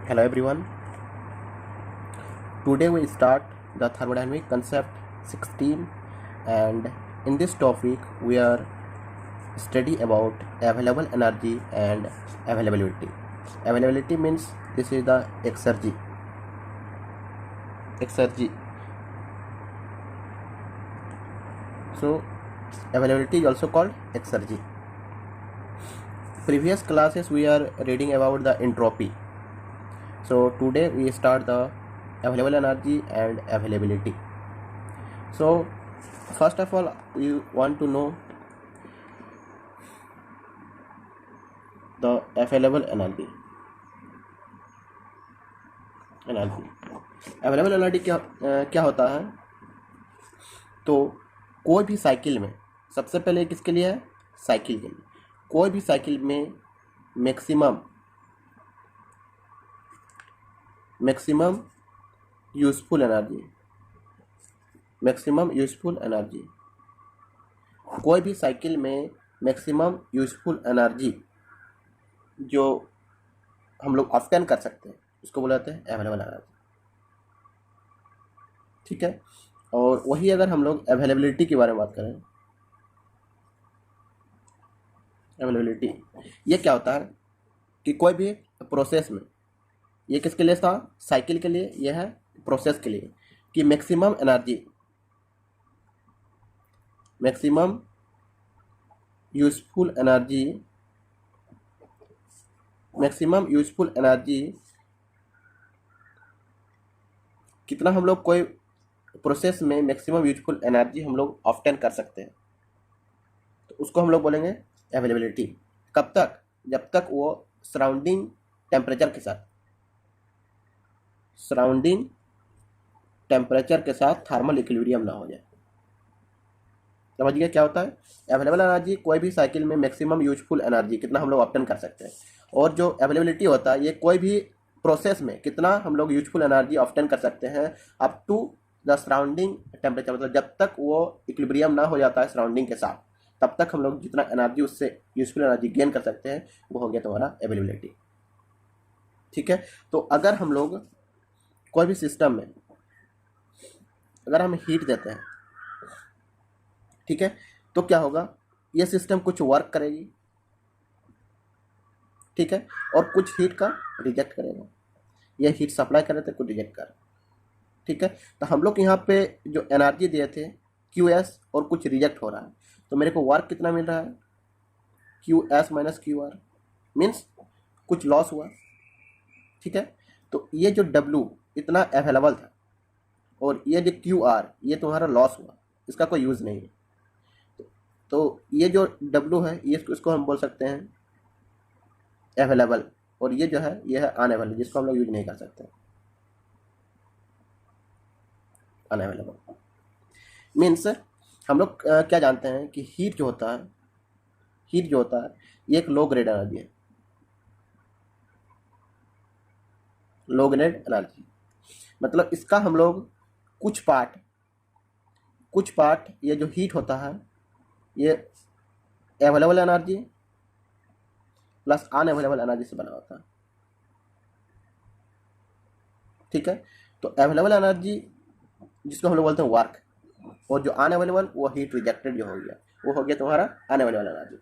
Hello everyone. Today we start the thermodynamic concept 16, and in this topic we are study about available energy and availability. Availability means this is the exergy. So availability is also called exergy. Previous classes we are reading about the entropy. So today we start the available energy and availability. So first of all, you want to know the available energy. Available energy क्या होता है? तो कोई भी cycle में सबसे पहले किसके लिए है? साइकिल के लिए. कोई भी साइकिल में मैक्सिमम यूजफुल एनर्जी, कोई भी साइकिल में मैक्सिमम यूजफुल एनर्जी जो हम लोग ऑब्टेन कर सकते हैं उसको बोलते हैं अवेलेबल एनर्जी. ठीक है. और वही अगर हम लोग अवेलेबिलिटी के बारे में बात करें, अवेलेबिलिटी ये क्या होता है कि कोई भी प्रोसेस में, ये किसके लिए था? साइकिल के लिए. यह है प्रोसेस के लिए कि मैक्सिमम यूजफुल एनर्जी कितना हम लोग कोई प्रोसेस में मैक्सिमम यूजफुल एनर्जी हम लोग ऑब्टेन कर सकते हैं, तो उसको हम लोग बोलेंगे अवेलेबिलिटी. कब तक? जब तक वो सराउंडिंग टेम्परेचर के साथ थर्मल इक्विलिब्रियम ना हो जाए. समझ गया क्या होता है? अवेलेबल एनर्जी कोई भी साइकिल में मैक्सिमम यूजफुल एनर्जी कितना हम लोग ऑब्टेन कर सकते हैं, और जो अवेलेबिलिटी होता है ये कोई भी प्रोसेस में कितना हम लोग यूजफुल एनर्जी ऑब्टेन कर सकते हैं up to the surrounding temperature. मतलब जब तक वो इक्विलिब्रियम ना हो जाता है सराउंडिंग के साथ, तब तक हम लोग जितना एनर्जी उससे यूजफुल एनर्जी गेन कर सकते हैं वो हो गया तुम्हारा अवेलेबिलिटी. ठीक है. तो अगर हम लोग कोई भी सिस्टम में अगर हम हीट देते हैं, ठीक है, तो क्या होगा? ये सिस्टम कुछ वर्क करेगी, ठीक है, और कुछ हीट का रिजेक्ट करेगा. ये हीट सप्लाई कर रहे थे, कुछ रिजेक्ट कर. ठीक है. तो हम लोग यहाँ पे जो एनर्जी दिए थे QS और कुछ रिजेक्ट हो रहा है, तो मेरे को वर्क कितना मिल रहा है? QS माइनस QR मीन्स कुछ लॉस हुआ. ठीक है. तो ये जो W इतना अवेलेबल था और ये जो QR ये तुम्हारा लॉस हुआ, इसका कोई यूज़ नहीं है. तो ये जो W है ये इसको हम बोल सकते हैं अवेलेबल, और ये जो है ये है अनअवेलेबल, जिसको हम लोग यूज नहीं कर सकते. अनअवेलेबल मीन्स हम लोग क्या जानते हैं कि हीट जो होता है ये एक लो ग्रेड एनर्जी है. लो ग्रेड एनर्जी मतलब इसका हम लोग कुछ पार्ट ये जो हीट होता है ये available energy plus unavailable energy से बना होता है. ठीक है. तो अवेलेबल एनर्जी जिसको हम लोग बोलते हैं वर्क, और जो अनअवेलेबल वो हीट रिजेक्टेड जो हो गया वो हो गया तुम्हारा अनअवेलेबल एनर्जी.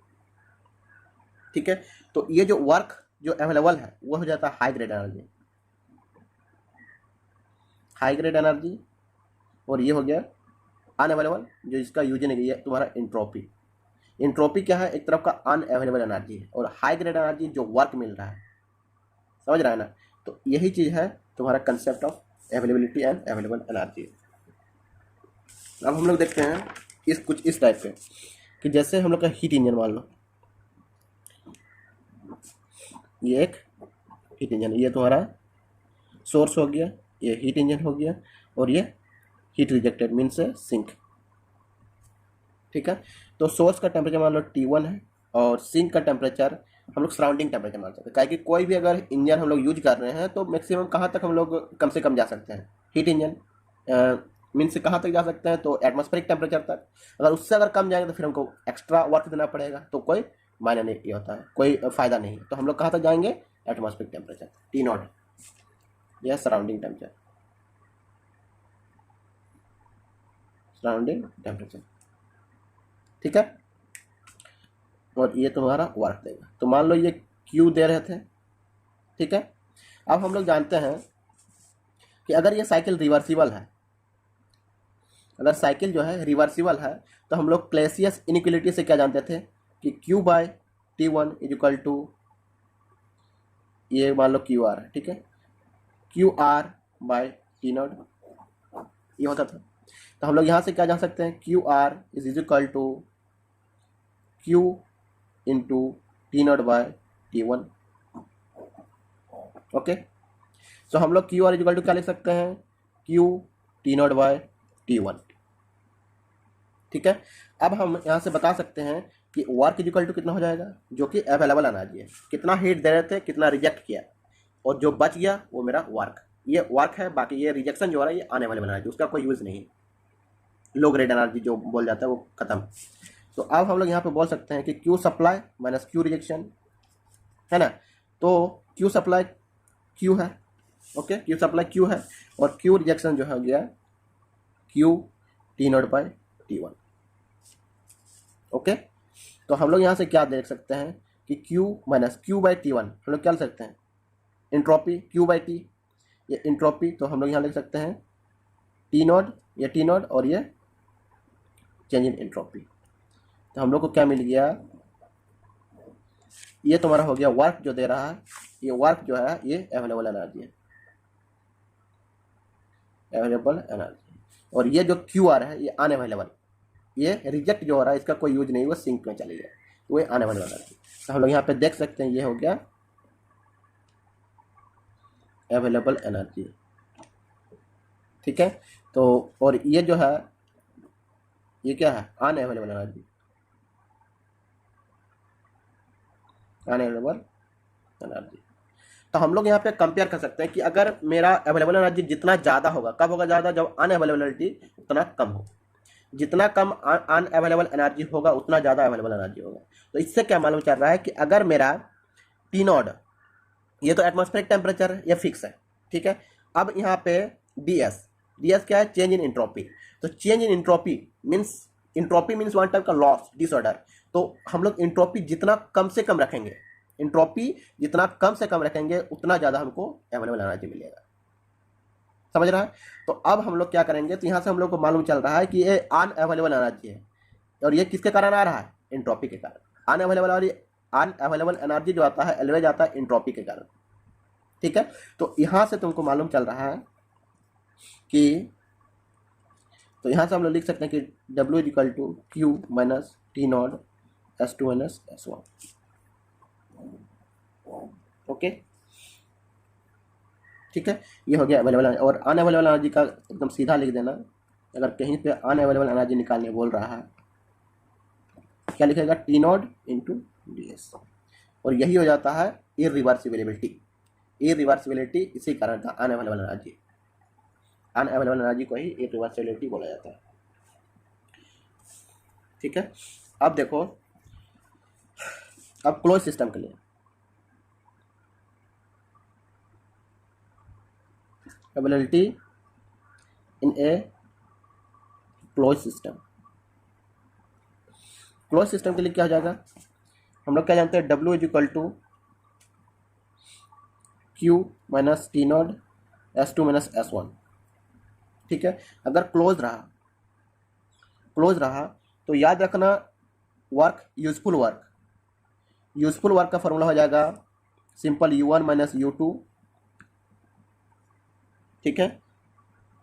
ठीक है. तो ये जो वर्क जो अवेलेबल है वो हो जाता है हाई ग्रेड एनर्जी, और ये हो गया अनअवेलेबल जो इसका यूज नहीं है तुम्हारा एंट्रोपी क्या है? एक तरफ का अनअवेलेबल एनर्जी है, और हाई ग्रेड एनर्जी जो वर्क मिल रहा है. समझ रहा है ना? तो यही चीज़ है तुम्हारा concept of availability and available energy. अब हम लोग देखते हैं कुछ इस टाइप पे कि जैसे हम लोग का हीट इंजन मान लो, ये एक हीट इंजन, ये तुम्हारा सोर्स हो गया, ये हीट इंजन हो गया, और ये हीट रिजेक्टेड मीन्स सिंक. ठीक है. तो सोर्स का टेम्परेचर मान लो T1 है, और सिंक का टेम्परेचर हम लोग सराउंडिंग टेम्परेचर मान सकते हैं. क्या कि कोई भी अगर इंजन हम लोग यूज कर रहे हैं तो मैक्सिमम कहाँ तक हम लोग कम से कम जा सकते हैं? हीट इंजन मीन्स कहाँ तक जा सकते हैं? तो एटमॉस्फेरिक टेम्परेचर तक. अगर उससे अगर कम जाएंगे तो फिर हमको एक्स्ट्रा वर्क देना पड़ेगा, तो कोई मायने नहीं होता है, कोई फ़ायदा नहीं. तो हम लोग कहाँ तक जाएंगे? Atmospheric temperature T0. यह सराउंडिंग टेम्परेचर, सराउंडिंग टेम्परेचर, ठीक है। और ये तुम्हारा वर्क देगा। तो मान लो ये क्यू दे रहे थे, ठीक है। अब हम लोग जानते हैं कि अगर ये साइकिल रिवर्सिबल है, अगर साइकिल जो है रिवर्सिबल है, तो हम लोग क्लेसियस इनइक्वलिटी से क्या जानते थे कि Q by T1 is equal to, ये मान लो क्यू आर है, ठीक है, Q R by T not, ये होता था। तो हम लोग यहाँ से क्या जान सकते हैं, Q R is equal to Q into T not by T1। Okay, तो हम लोग Q R is equal to क्या लिख सकते हैं, Q T not by T1, ठीक है। अब हम यहाँ से बता सकते हैं कि वर्क इज इक्वल टू कितना हो जाएगा, जो कि अवेलेबल एनर्जी है, कितना हीट दे रहे थे, कितना रिजेक्ट किया, और जो बच गया वो मेरा वर्क, ये वर्क है। बाकी ये रिजेक्शन जो हो रहा है ये अनअवेलेबल एनर्जी, उसका कोई यूज़ नहीं है, लो ग्रेड एनर्जी जो बोल जाता है वो खत्म। तो अब हम लोग यहाँ पे बोल सकते हैं कि Q supply minus Q rejection, है ना। तो क्यू सप्लाई क्यू है, ओके, क्यू सप्लाई क्यू है, और क्यू रिजेक्शन जो है हो गया Q T not by T1। Okay, तो हम लोग यहाँ से क्या देख सकते हैं कि Q minus Q by T1 हम लोग क्या लिख सकते हैं, इंट्रोपी Q बाई T, ये इंट्रोपी, तो हम लोग यहाँ लिख सकते हैं T नॉट, ये T नॉट, और ये चेंज इन इंट्रोपी। तो हम लोग को क्या मिल गया, ये तुम्हारा हो गया वर्क जो दे रहा है, ये वर्क जो है ये अवेलेबल एनर्जी है, अवेलेबल एनर्जी, और ये जो QR है ये अनअवेलेबल, ये रिजेक्ट जो हो रहा है इसका कोई यूज नहीं, वो सिंक में चली गया, वो अनअवेलेबल एनर्जी। तो हम लोग यहाँ पे देख सकते हैं ये हो गया अवेलेबल एनर्जी, ठीक है। तो और ये जो है ये क्या है, अनअवेलेबल एनर्जी, अनअवेलेबल एनर्जी। तो हम लोग यहाँ पे कंपेयर कर सकते हैं कि अगर मेरा अवेलेबल एनर्जी जितना ज़्यादा होगा, कब होगा ज़्यादा, जब अनअवेलेबिलिटी उतना कम हो, जितना कम अनअवेलेबल एनर्जी होगा उतना ज़्यादा अवेलेबल एनर्जी होगा। तो इससे क्या मालूम चल रहा है कि अगर मेरा टी नॉट, ये तो एटमॉस्फेरिक टेम्परेचर है, ये फिक्स है, ठीक है। अब यहाँ पे ds क्या है, चेंज इन इंट्रोपी। तो change in entropy means one type का लॉस, डिसऑर्डर। तो हम लोग इंट्रोपी जितना कम से कम रखेंगे, इंट्रोपी जितना कम से कम रखेंगे उतना ज़्यादा हमको अवेलेबल एनर्जी मिलेगा, समझ रहा है। तो अब हम लोग क्या करेंगे, तो यहाँ से हम लोग को मालूम चल रहा है कि ये अनअवेलेबल एनर्जी है, और ये किसके कारण आ रहा है, इंट्रोपी के कारण। अनअवेलेबल एनर्जी जो आता है एलवेज आता है इंट्रोपी के कारण, ठीक है। तो यहाँ से तुमको मालूम चल रहा है कि, तो यहाँ से हम लोग लिख सकते हैं कि W is equal to Q minus T not S2 minus S1, okay, ठीक है। ये हो गया अवेलेबल। और अनअवेलेबल एनर्जी का एकदम सीधा लिख देना, अगर कहीं पे अनअवेलेबल एनर्जी निकालने बोल रहा है क्या लिखेगा, टी नॉट इंटू ds, और यही हो जाता है इरिवर्सिबिलिटी। इरिवर्सिबिलिटी इसी कारण था, अनअवेलेबल एनर्जी, अनअवेलेबल एनर्जी को ही इरिवर्सिबिलिटी बोला जाता है, ठीक है। अब देखो, अब क्लोज सिस्टम के लिए अवेलेबिलिटी इन ए क्लोज सिस्टम, क्लोज सिस्टम के लिए क्या हो जाएगा, हम लोग क्या जानते हैं, W is equal to Q minus T not S2 minus S1, ठीक है। अगर क्लोज रहा तो याद रखना वर्क, यूजफुल वर्क का फॉर्मूला हो जाएगा सिंपल U1 माइनस U2, ठीक है,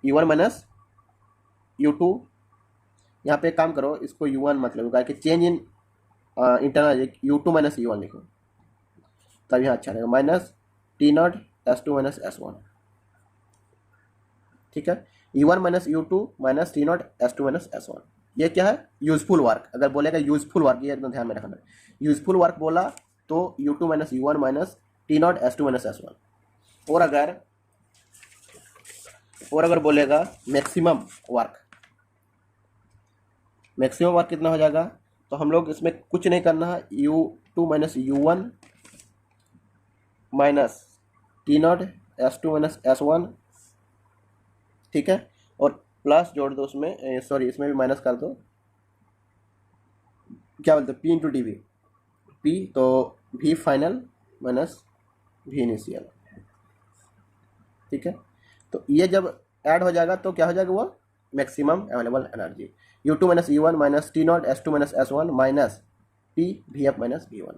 U1 माइनस U2। यहाँ पे काम करो, इसको U1 मतलब कि change in internal U2 minus U1 लिखो, तब यहाँ अच्छा रहेगा, minus T not S2 minus S1, ठीक है। U1 minus U2 minus T not S2 minus S1, ये क्या है, यूजफुल वर्क। अगर बोलेगा यूजफुल वर्क, ये एकदम ध्यान में रखना, यूजफुल वर्क बोला तो U2 minus U1 minus T not S2 minus S1। और अगर बोलेगा मैक्सिमम वर्क कितना हो जाएगा, तो हम लोग इसमें कुछ नहीं करना है, U2 minus U1 minus T not S2 minus S1, ठीक है, और प्लस जोड़ दो उसमें, सॉरी इसमें भी माइनस कर दो, क्या बोलते हैं, P into D V, P तो V final minus V initial, ठीक है। तो ये जब ऐड हो जाएगा तो क्या हो जाएगा, वो maximum available energy, U2 minus U1 minus T0 S2 minus S1 minus P VF minus V1,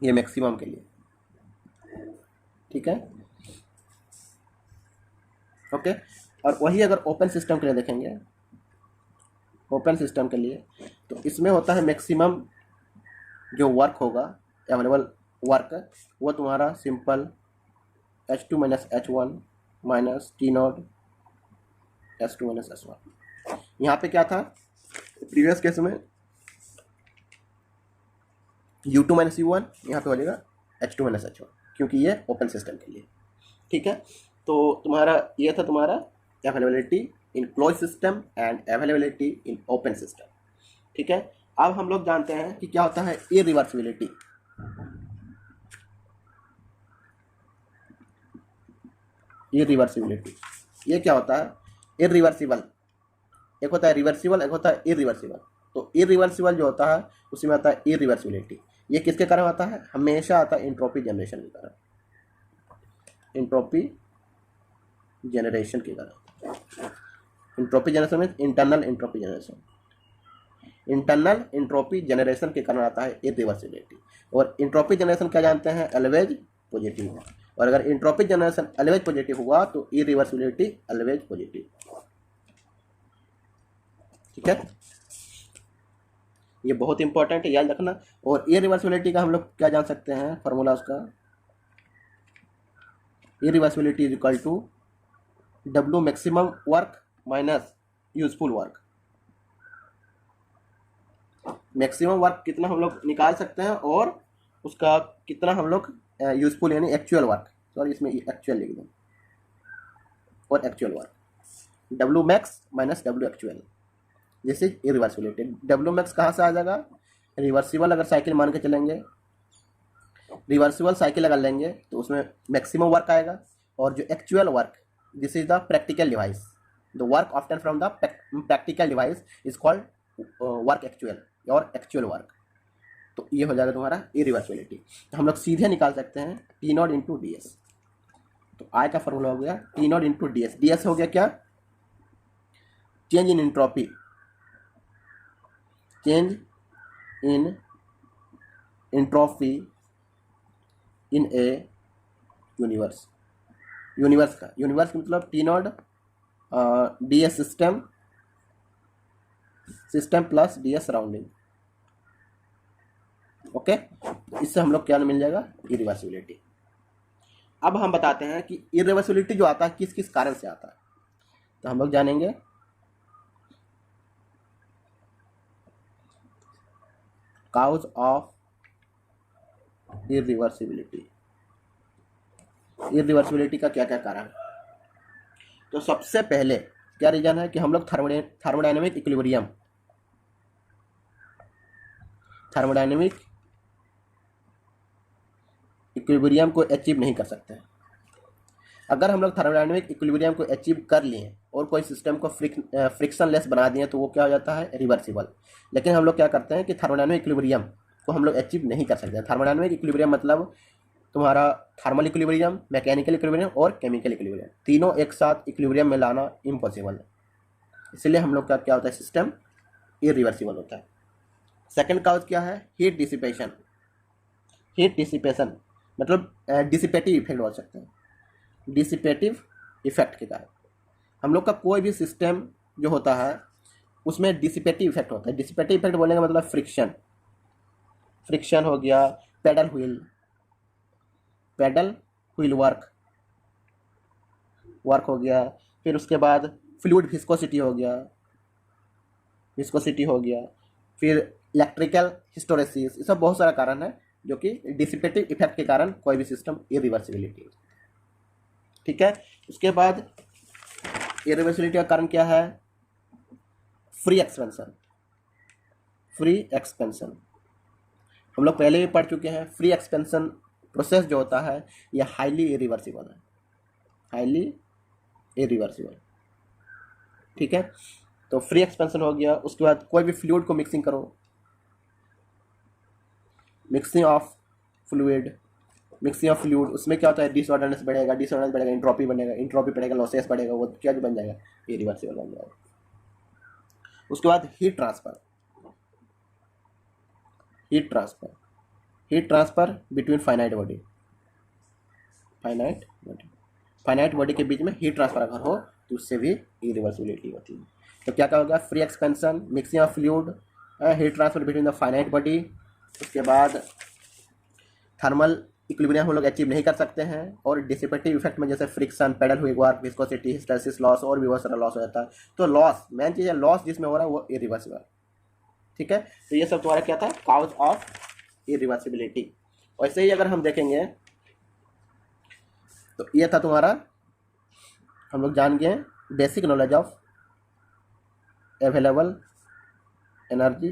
ये मैक्सिमम के लिए, ठीक है, ओके। और वही अगर ओपन सिस्टम के लिए देखेंगे, ओपन सिस्टम के लिए तो इसमें होता है मैक्सिमम जो वर्क होगा, अवेलेबल वर्क, वो तुम्हारा simple H2 minus H1 minus T0 S2 minus S1। यहाँ पे क्या था प्रीवियस केस में, U2 माइनस U1, यहाँ पे हो जाएगा H2 माइनस H1, क्योंकि ये ओपन सिस्टम के लिए, ठीक है। तो तुम्हारा ये था तुम्हारा availability in close system and availability in open system, ठीक है। अब हम लोग जानते हैं कि क्या होता है इरिवर्सिबिलिटी। इरिवर्सिबिलिटी ये क्या होता है, इरिवर्सिबल, एक होता है रिवर्सिबल, एक होता है इरिवर्सिबल। तो इरिवर्सिबल जो होता है उसी में आता है इरिवर्सिबिलिटी। ये किसके कारण आता है, हमेशा आता है इंट्रोपी जनरेशन के कारण, इंट्रोपी जनरेशन के कारण। इंट्रोपी जनरेशन में internal entropy generation, internal entropy generation के कारण आता है इरिवर्सिबिलिटी। और इंट्रोपी जनरेशन क्या जानते हैं, ऑलवेज पॉजिटिव, और अगर इंट्रोपी जनरेशन ऑलवेज पॉजिटिव हुआ तो इरिवर्सिबिलिटी ऑलवेज पॉजिटिव, ठीक है। ये बहुत इंपॉर्टेंट है, याद रखना। और इरिवर्सिबिलिटी का हम लोग क्या जान सकते हैं, फॉर्मूला उसका, irreversibility is equal to W maximum work minus useful work. Maximum work कितना हम लोग निकाल सकते हैं और उसका कितना हम लोग यूजफुल यानी एक्चुअल वर्क, सॉरी इसमें एक्चुअल लिख दो, और actual work W max minus W actual, जैसे इरिवर्सिबिलिटी। W मैक्स कहाँ से आ जाएगा, रिवर्सिबल अगर साइकिल मान के चलेंगे, रिवर्सिबल साइकिल अगर लेंगे तो उसमें मैक्सिमम वर्क आएगा, और जो actual work, this is the practical device, the work often from the practical device is called work actual और एक्चुअल वर्क। तो ये हो जाएगा तुम्हारा इरिवर्सिबिलिटी। तो हम लोग सीधे निकाल सकते हैं T0 इंटू डी एस। तो I का फॉर्मूला हो गया T0 into D S. D S हो गया क्या, change in entropy, change in entropy in A universe. Universe का, यूनिवर्स मतलब T0 D S system, system plus D S surrounding, okay. इससे हम लोग क्या मिल जाएगा, इरिवर्सिबिलिटी। अब हम बताते हैं कि इरिवर्सिबिलिटी जो आता है किस किस कारण से आता है, तो हम लोग जानेंगे। काउज ऑफ इरिवर्सिबिलिटी, इरिवर्सिबिलिटी का क्या क्या कारण है। तो सबसे पहले क्या रीजन है कि हम लोग थर्मोडायनेमिक इक्विलिब्रियम, थर्मोडायनेमिक इक्विलिब्रियम को अचीव नहीं कर सकते हैं। अगर हम लोग थर्मोडायनेमिक इक्विलिब्रियम को अचीव कर लिए और कोई सिस्टम को फ्रिक्शन लेस बना दिए तो वो क्या हो जाता है, रिवर्सिबल। लेकिन हम लोग क्या करते हैं कि थर्मोडायनेमिक इक्विलिब्रियम को हम लोग अचीव नहीं कर सकते। थर्मोडायनेमिक इक्विलिब्रियम मतलब तुम्हारा थर्मल इक्विलिब्रियम, मैकेनिकल इक्विलिब्रियम और केमिकल इक्विलिब्रियम, तीनों एक साथ इक्विलिब्रियम में लाना इम्पॉसिबल है। इसलिए हम लोग का क्या होता है, सिस्टम इरिवर्सिबल होता है। सेकंड काउज क्या है, हीट डिसिपेशन। हीट डिसिपेशन मतलब डिसिपेटिव इफेक्ट बोल सकते हैं, डिसिपेटिव इफेक्ट के कारण हम लोग का कोई भी सिस्टम जो होता है उसमें डिसिपेटिव इफेक्ट होता है। डिसिपेटिव इफेक्ट बोलने का मतलब फ्रिक्शन, फ्रिक्शन हो गया, pedal wheel, pedal wheel work हो गया, फिर उसके बाद फ्लूइड विस्कोसिटी हो गया, विस्कोसिटी हो गया, फिर इलेक्ट्रिकल हिस्टोरेसिस, ये सब बहुत सारा कारण है जो कि डिसिपेटिव इफेक्ट के कारण कोई भी सिस्टम इरिवर्सिबिलिटी, ठीक है। उसके बाद इरिवर्सिबिलिटी का कारण क्या है, फ्री एक्सपेंशन। फ्री एक्सपेंशन हम लोग पहले भी पढ़ चुके हैं। फ्री एक्सपेंशन प्रोसेस जो होता है यह हाईली इरिवर्सिबल है, हाईली इरिवर्सिबल। ठीक है, तो फ्री एक्सपेंशन हो गया। उसके बाद कोई भी फ्लूइड को मिक्सिंग करो, mixing of fluid, mixing of fluid, उसमें क्या होता है, डिसऑर्डरनेस बढ़ेगा, डिसऑर्डरनेस बढ़ेगा, इंट्रोपी बनेगा, इंट्रोपी बढ़ेगा, लॉसेस बढ़ेगा, वो क्या बन जाएगा, इरिवर्सिबल बन जाएगा। उसके बाद heat transfer, heat transfer, heat transfer between finite body, finite body, finite body के बीच में हीट ट्रांसफर अगर हो तो उससे भी इरिवर्सिबिलिटी होती है। तो क्या क्या होगा, free expansion, mixing of fluid, heat transfer between the finite body. उसके बाद थर्मल इक्विलिब्रियम हम लोग अचीव नहीं कर सकते हैं, और डिसिपेटिव इफेक्ट में जैसे फ्रिक्शन, पेडल हुई बार, विस्कोसिटी, हिस्टेरेसिस लॉस और भी बहुत सारा लॉस हो जाता है। तो लॉस, मेन चीज़ है लॉस जिसमें हो रहा है वो इरिवर्सिबल। ठीक है, तो ये सब तुम्हारा क्या था, काउज ऑफ इरिवर्सिबिलिटी। वैसे ही अगर हम देखेंगे तो ये था तुम्हारा, हम लोग जान गए basic knowledge of available energy,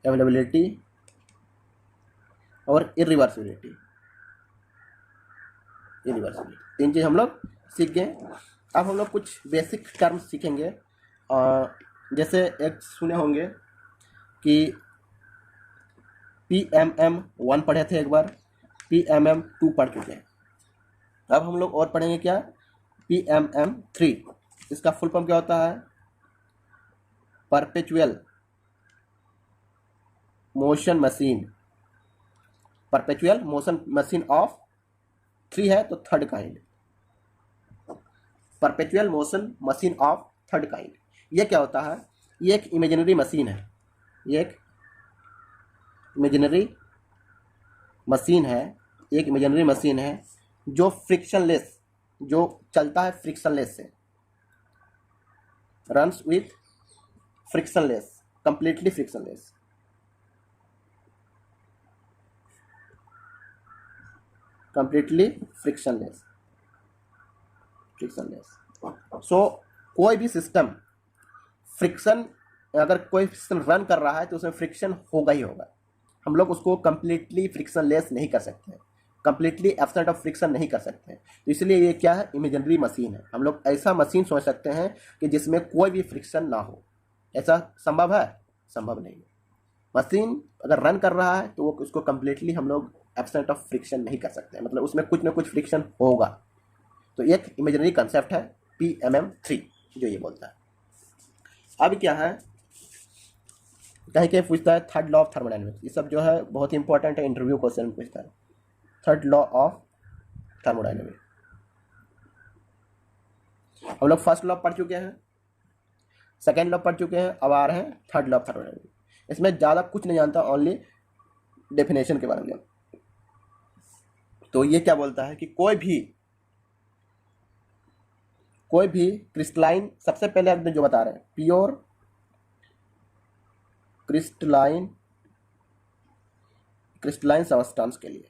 availability और इरिवर्सिबिलिटी। इरिवर्सिबिलिटी तीन चीज़ हम लोग सीख गए। अब हम लोग कुछ बेसिक टर्म्स सीखेंगे। जैसे एक सुने होंगे कि PMM1 पढ़े थे एक बार, PMM2 पढ़ चुके हैं। अब हम लोग और पढ़ेंगे क्या, PMM3। इसका फुल फॉर्म क्या होता है, perpetual motion machine, perpetual motion machine of, 3 है तो third kind, perpetual motion machine of third kind. ये क्या होता है, ये एक इमेजिनरी मशीन है, ये एक इमेजिनरी मशीन है, एक इमेजिनरी मशीन है जो फ्रिक्शनलेस, जो चलता है फ्रिक्शनलेस से, runs with frictionless, completely frictionless. Completely frictionless, frictionless. So कोई भी सिस्टम फ्रिक्शन, अगर कोई सिस्टम रन कर रहा है तो उसमें फ्रिक्शन होगा ही होगा। हम लोग उसको कंप्लीटली फ्रिक्शनलेस नहीं कर सकते, कंप्लीटली एब्सेंट ऑफ फ्रिक्शन नहीं कर सकते। तो इसलिए ये क्या है, इमेजिनरी मशीन है। हम लोग ऐसा मशीन सोच सकते हैं कि जिसमें कोई भी फ्रिक्शन ना हो। ऐसा संभव है, संभव नहीं है। मशीन अगर रन कर रहा है तो वो उसको कंप्लीटली हम लोग एब्सेंट ऑफ फ्रिक्शन नहीं कर सकते, मतलब उसमें कुछ ना कुछ फ्रिक्शन होगा। तो एक इमेजिनरी कंसेप्ट है PMM3 जो ये बोलता है। अब क्या है, कहीं कहीं पूछता है थर्ड लॉ ऑफ थर्मोडायनेमिक्स। ये सब जो है बहुत इंपॉर्टेंट है, इंटरव्यू क्वेश्चन पूछता है। थर्ड लॉ ऑफ थर्मोडायनेमिक्स हम लोग फर्स्ट लॉ पढ़ चुके हैं, सेकेंड लॉ पढ़ चुके हैं, अब आ रहे हैं थर्ड लॉ ऑफ थर्मोडायनेमिक्स। इसमें ज़्यादा कुछ नहीं जानता, ओनली डेफिनेशन के बारे में। तो ये क्या बोलता है कि कोई भी क्रिस्टलाइन, सबसे पहले आप जो बता रहे हैं प्योर क्रिस्टलाइन सब्सटेंस के लिए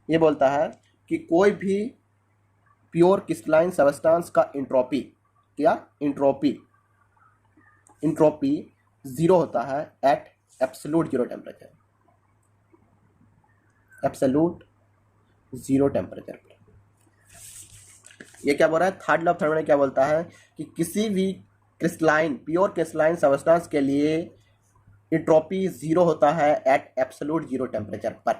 ये बोलता है कि कोई भी प्योर क्रिस्टलाइन सब्सटेंस का इंट्रोपी, क्या इंट्रोपी 0 होता है at absolute zero temperature, absolute zero temperature पर। ये क्या बोल रहा है, थर्ड लॉ ऑफ थर्मोडायनेमिक्स क्या बोलता है कि किसी भी क्रिस्टलाइन, प्योर क्रिस्टलाइन सब्सटेंस के लिए इंट्रोपी 0 होता है एट एब्सोल्यूट जीरो टेम्परेचर पर।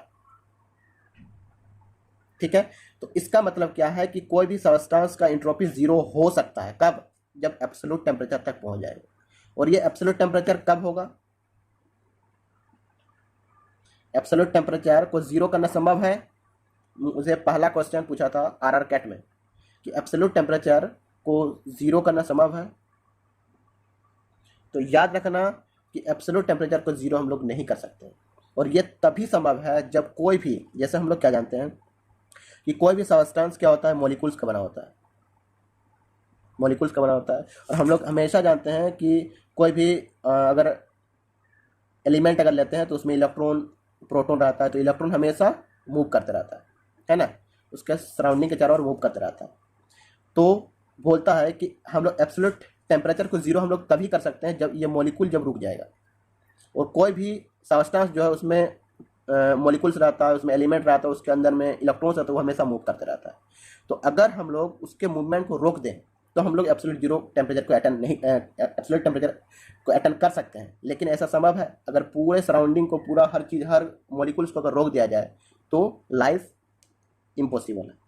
ठीक है, तो इसका मतलब क्या है कि कोई भी सब्सटेंस का इंट्रोपी 0 हो सकता है, कब, जब एब्सोल्यूट टेम्परेचर तक पहुंच जाएगा। और ये एब्सोल्यूट टेम्परेचर कब होगा, एब्सोल्यूट टेम्परेचर को 0 करना संभव है। मुझे पहला क्वेश्चन पूछा था RR कैट में कि एब्सोल्यूट टेम्परेचर को 0 करना संभव है। तो याद रखना कि एब्सोल्यूट टेम्परेचर को 0 हम लोग नहीं कर सकते, और ये तभी संभव है जब कोई भी, जैसे हम लोग क्या जानते हैं कि कोई भी सब्सटेंस क्या होता है, मॉलिक्यूल्स का बना होता है, मॉलिक्यूल्स का बना होता है। और हम लोग हमेशा जानते हैं कि कोई भी अगर एलिमेंट अगर लेते हैं तो उसमें इलेक्ट्रॉन प्रोटॉन रहता है, तो इलेक्ट्रॉन हमेशा मूव करते रहता है ना, उसके सराउंडिंग के चारों ओर मूव करते रहता है। तो बोलता है कि हम लोग एब्सोल्यूट टेम्परेचर को 0 हम लोग तभी कर सकते हैं जब ये मॉलिक्यूल जब रुक जाएगा। और कोई भी सब्सटेंस जो है उसमें मॉलिक्यूल्स रहता है, उसमें एलिमेंट रहता है, उसके अंदर में इलेक्ट्रॉन्स रहता है, वो हमेशा मूव करते रहता है। तो अगर हम लोग उसके मूवमेंट को रोक दें तो हम लोग एब्सोल्यूट जीरो टेम्परेचर को अटेंड नहीं एब्सोल्यूट टेम्परेचर को अटेंड कर सकते हैं। लेकिन ऐसा संभव है? अगर पूरे सराउंडिंग को, पूरा हर चीज़, हर मॉलिक्यूल्स को अगर रोक दिया जाए तो लाइफ इम्पॉसिबल है।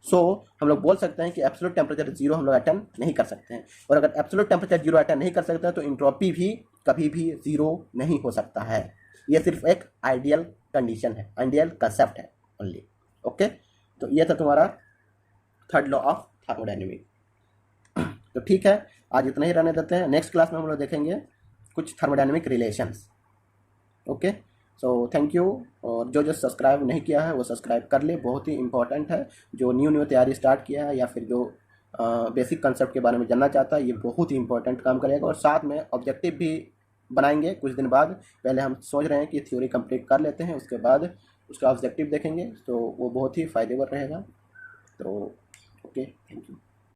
सो हम लोग बोल सकते हैं कि एब्सोल्यूट टेम्परेचर जीरो हम लोग अटेंड नहीं कर सकते हैं। और अगर एब्सोल्यूट टेम्परेचर जीरो अटेंड नहीं कर सकते हैं तो इंट्रोपी भी कभी भी जीरो नहीं हो सकता है। ये सिर्फ एक आइडियल कंडीशन है, आइडियल कंसेप्ट है ओनली। ओके, तो ये था तुम्हारा थर्ड लॉ ऑफ थर्मोडायनेमिक। तो ठीक है, आज इतना ही रहने देते हैं। नेक्स्ट क्लास में हम लोग देखेंगे कुछ thermodynamic relations. Okay, so thank you. और जो सब्सक्राइब नहीं किया है वो सब्सक्राइब कर ले, बहुत ही इंपॉर्टेंट है। जो न्यू तैयारी स्टार्ट किया है या फिर जो बेसिक कंसेप्ट के बारे में जानना चाहता है, ये बहुत ही इंपॉर्टेंट काम करेगा। और साथ में ऑब्जेक्टिव भी बनाएंगे कुछ दिन बाद। पहले हम सोच रहे हैं कि थ्योरी कंप्लीट कर लेते हैं, उसके बाद उसका ऑब्जेक्टिव देखेंगे, तो वो बहुत ही फ़ायदेमंद रहेगा। तो ओके, थैंक यू।